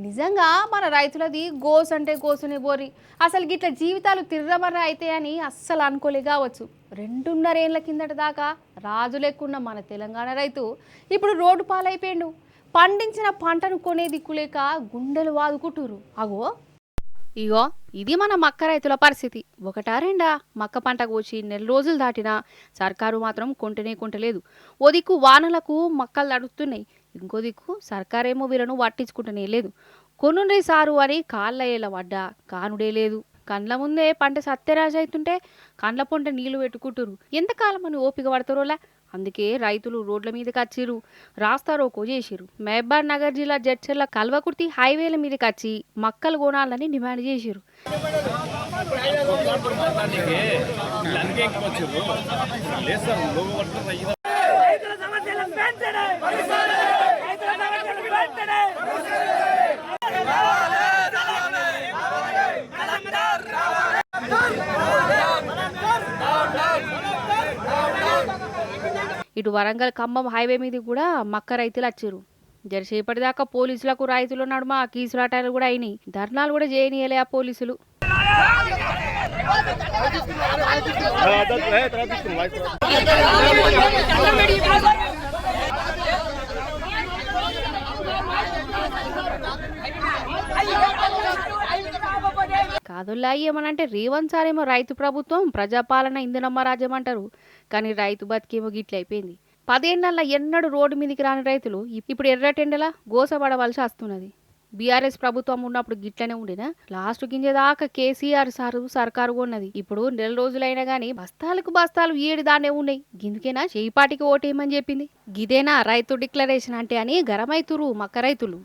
నిజంగా మన రైతులది గోస్ అంటే గోసునే బోరి. అసలు గిట్ల జీవితాలు తిర్రమర్ర అయితే అని అస్సలు అనుకోలే కావచ్చు. 2.5 ఏళ్ల కిందట దాకా రాజు లెక్కున్న మన తెలంగాణ రైతు ఇప్పుడు రోడ్డు పాలైపోయిండు. పండించిన పంటను కొనే దిక్కులేక గుండెలు వాదుకుంటురు. ఇగో ఇది మన మక్క రైతుల పరిస్థితి. ఒకటా రెండా మక్క పంట కోసి నెల రోజులు దాటినా సర్కారు మాత్రం కొంటలేదు. ఓ దిక్కు వానలకు మక్కలు తడుస్తున్నాయి, ఇంకో దిక్కు సర్కారేమో వీళ్ళను పట్టించుకుంటూనే లేదు. కొనుండ్రి సారు అని కాళ్ళ ఏళ్ళ పడ్డా కానుడే లేదు. కండ్ల ముందే పంట సత్యరాజు అవుతుంటే కండ్ల పొంట నీళ్లు పెట్టుకుంటురు. ఎంతకాలం అని ఓపిక పడతారోలా. అందుకే రైతులు రోడ్ల మీదకి వచ్చిర్రు, రాస్తారోకో చేసిర్రు. మహబూబ్ నగర్ జిల్లా జడ్చర్ల కల్వకుర్తి హైవేల మీదకి వచ్చి మక్కలు కొనాలని డిమాండ్ చేసిర్రు. ఇటు వరంగల్ ఖమ్మం హైవే మీద కూడా మక్క రైతులు వచ్చారు. జరసేపటిదాకా పోలీసులకు రైతుల నడుమ కీసులాటాలు కూడా అయినాయి. ధర్నాలు కూడా చేయనీయలే ఆ పోలీసులు. కాదుల్లా ఏమనంటే రేవంత్ సార్ ఏమో రైతు ప్రభుత్వం ప్రజాపాలన ఇంధనమ్మ రాజ్యం అంటారు. కానీ రైతు బతికేమో గిట్లయిపోయింది. 10 ఏళ్ల ఎన్నడూ రోడ్డు మీదకి రాని రైతులు ఇప్పుడు ఎర్రటెండలా గోసపడవలసి వస్తున్నది. బీఆర్ఎస్ ప్రభుత్వం ఉన్నప్పుడు గిట్లనే ఉండినా లాస్ట్ గింజేదాకా కేసీఆర్ సర్కారు ఉన్నది. ఇప్పుడు నెల రోజులైనా గానీ బస్తాలకు బస్తాలు దానే ఉన్నాయి. గిందుకేనా చేయిపాటికి ఓటేయమని చెప్పింది. గిదేనా రైతు డిక్లరేషన్ అంటే అని గరమైతురు మక్క రైతులు.